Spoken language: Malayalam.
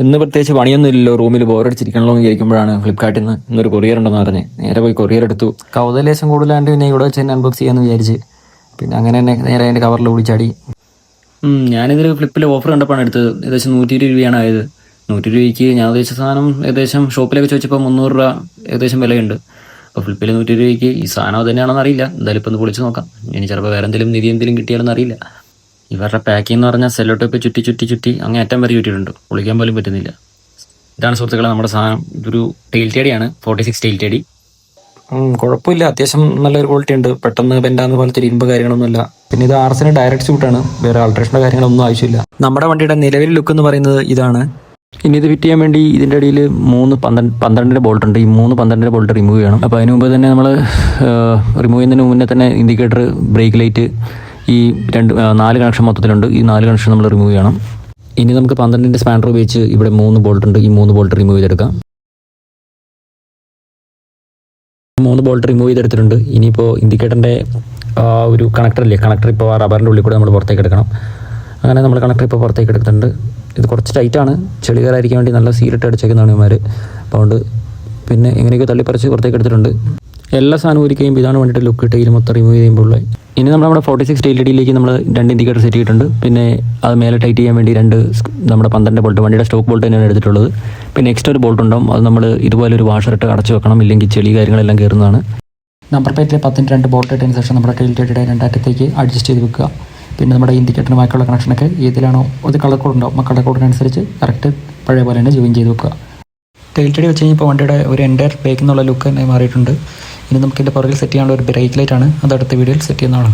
ഇന്ന് പ്രത്യേകിച്ച് പണിയൊന്നും ഇല്ലല്ലോ, റൂമിൽ ബോറടിച്ചിരിക്കണല്ലോ എന്ന് വിചാരിക്കുമ്പോഴാണ് ഫ്ലിപ്കാർട്ടിൽ നിന്ന് ഇന്നൊരു കൊറിയർ ഉണ്ടെന്ന് പറഞ്ഞ് നേരെ പോയി കൊറിയർ എടുത്തു. കൗതലേശം കൂടുതലാണ്ട് പിന്നെ ഇവിടെ വെച്ച് തന്നെ അൺബോക്സ് ചെയ്യാമെന്ന് വിചാരിച്ച് പിന്നെ അങ്ങനെ തന്നെ നേരെ അതിൻ്റെ കവറിൽ ഓടിച്ചാടി. ഞാനിതിൽ ഫ്ലിപ്പിൽ ഓഫർ കണ്ടപ്പോഴാണ് എടുത്തത്. ഏകദേശം 120 രൂപയാണ് ആയത്. 100 രൂപയ്ക്ക് ഞാൻ ഉദ്ദേശിച്ച സാധനം ഏകദേശം ഷോപ്പിലൊക്കെ ചോദിച്ചപ്പോൾ 300 രൂപ ഏകദേശം വിലയുണ്ട്. അപ്പോൾ ഫ്ലിപ്പിൽ 120 രൂപയ്ക്ക് ഈ സാധനം അത് തന്നെയാണെന്ന് അറിയില്ല. എന്തായാലും ഇപ്പോൾ ഒന്ന് പൊളിച്ച് നോക്കാം. ഇനി ചിലപ്പോൾ വേറെ എന്തെങ്കിലും നിധി എന്തെങ്കിലും കിട്ടിയാലെന്ന് അറിയില്ല. ഇവരുടെ പാക്കിംഗ് എന്ന് പറഞ്ഞാൽ സെല്ലോ ടേപ്പ് ചുറ്റി അങ്ങ് അറ്റം വരെ ചുറ്റിയിട്ടുണ്ട്. പൊളിക്കാൻ പോലും പറ്റുന്നില്ല. ഇതാണ് സുഹൃത്തുക്കളെ നമ്മുടെ സാധനം. ഇതൊരു ടെയിൽ ടെഡിയാണ്, 46 ടെയിൽ ടെഡി. കുഴപ്പമില്ല, അത്യാവശ്യം നല്ലൊരു ക്വാളിറ്റി ഉണ്ട്. പെട്ടെന്ന് ബെൻഡാകുന്ന പോലത്തെ ഇരുമ്പ് കാര്യങ്ങളൊന്നുമില്ല. പിന്നെ ഇത് ആർസിന് ഡയറക്റ്റ് ഷൂട്ടാണ്, വേറെ ആൾട്രേഷനോ കാര്യങ്ങളൊന്നും ആവശ്യമില്ല. നമ്മുടെ വണ്ടിയുടെ നിലവിൽ ലുക്ക് എന്ന് പറയുന്നത് ഇതാണ്. ഇനി ഇത് ഫിറ്റ് ചെയ്യാൻ വേണ്ടി ഇതിൻ്റെ അടിയിൽ 12 ബോൾട്ട് ഉണ്ട്. ഈ 12 ബോൾട്ട് റിമൂവ് ചെയ്യണം. അപ്പോൾ അതിന് മുമ്പ് തന്നെ നമ്മൾ റിമൂവ് ചെയ്യുന്നതിന് മുന്നേ തന്നെ ഇൻഡിക്കേറ്റർ, ബ്രേക്ക് ലൈറ്റ്, ഈ 4 കണക്ഷൻ മൊത്തത്തിലുണ്ട്. ഈ 4 കണക്ഷൻ നമ്മൾ റിമൂവ് ചെയ്യണം. ഇനി നമുക്ക് 12 സ്പാനർ ഉപയോഗിച്ച് ഇവിടെ 3 ബോൾട്ട് ഉണ്ട്. ഈ 3 ബോൾട്ട് റിമൂവ് ചെയ്തെടുക്കാം. 3 ബോൾട്ട് റിമൂവ് ചെയ്തെടുത്തിട്ടുണ്ട്. ഇനിയിപ്പോൾ ഇൻഡിക്കേറ്ററിൻ്റെ ഒരു കണക്ടർ ഇപ്പോൾ ആ റബ്ബറിൻ്റെ ഉള്ളിൽ കൂടെ നമ്മൾ പുറത്തേക്ക് എടുക്കണം. അങ്ങനെ നമ്മൾ കണക്ടർ ഇപ്പോൾ പുറത്തേക്ക് എടുക്കുന്നുണ്ട്. ഇത് കുറച്ച് ടൈറ്റാണ്, ചെളി കയറാതിരിക്കാൻ വേണ്ടി നല്ല സീലിട്ട് അടിച്ചേക്കുന്നതാണ് ഇവന്മാർ. അപ്പോൾ അതുകൊണ്ട് പിന്നെ എങ്ങനെയൊക്കെ തള്ളിപ്പറിച്ച് പുറത്തേക്ക് എടുത്തിട്ടുണ്ട്. എല്ലാ സാധനവും ഒരു കഴിയുമ്പോൾ ഇതാണ് വേണ്ടിയിട്ട് ലുക്ക്. ടൈൽ മൊത്തം റിമൂവ് ചെയ്യുമ്പോൾ ഇനി നമ്മുടെ 46 ടെയിൽ ടെഡിയിലേക്ക് നമ്മൾ 2 ഇൻഡിക്കേറ്റർ സെറ്റ് ചെയ്തിട്ടുണ്ട്. പിന്നെ അത് മേലെ ടൈറ്റ് ചെയ്യാൻ വേണ്ടി 2 നമ്മുടെ 12 ബോൾട്ട്, വണ്ടിയുടെ സ്റ്റോക്ക് ബോൾട്ട് തന്നെയാണ് എടുത്തിട്ടുള്ളത്. പിന്നെ എക്സ്ട്രാ ഒരു ബോൾട്ട് ഉണ്ടാവും. അത് നമ്മൾ ഇതുപോലെ ഒരു വാഷറിട്ട് അടച്ചു വെക്കണം, ഇല്ലെങ്കിൽ ചെളി കാര്യങ്ങളെല്ലാം കയറുന്നതാണ്. നമ്പർ പ്ലേറ്റിൽ 10 2 ബോൾട്ട് ഇട്ടതിന് ശേഷം നമ്മുടെ ടെയിൽ ടെഡിയുടെ 2 അറ്റത്തേക്ക് അഡ്ജസ്റ്റ് ചെയ്ത് വെക്കുക. പിന്നെ നമ്മുടെ ഇൻഡിക്കേറ്ററിന് ബാക്കിയുള്ള കണക്ഷനൊക്കെ ഏതിലാണോ ഒരു കളർ കോഡ് ഉണ്ടാവും, ആ കളർ കോഡിനനുസരിച്ച് കറക്റ്റ് പഴയ പോലെ തന്നെ ജോയിൻ ചെയ്ത് വെക്കുക. ടെയിൽ ടെഡി വെച്ച് കഴിഞ്ഞപ്പോൾ വണ്ടിയുടെ ഒരു എൻ്റയർ ബേക്ക് എന്നുള്ള ലുക്ക് തന്നെ മാറിയിട്ടുണ്ട്. ഇനി നമുക്ക് ഇതിൻ്റെ പുറകിൽ സെറ്റ് ചെയ്യാനുള്ള ഒരു ബ്രേക്ക് ലൈറ്റ് ആണ്, അത് അടുത്ത വീഡിയോയിൽ സെറ്റ് ചെയ്യുന്നതാണ്.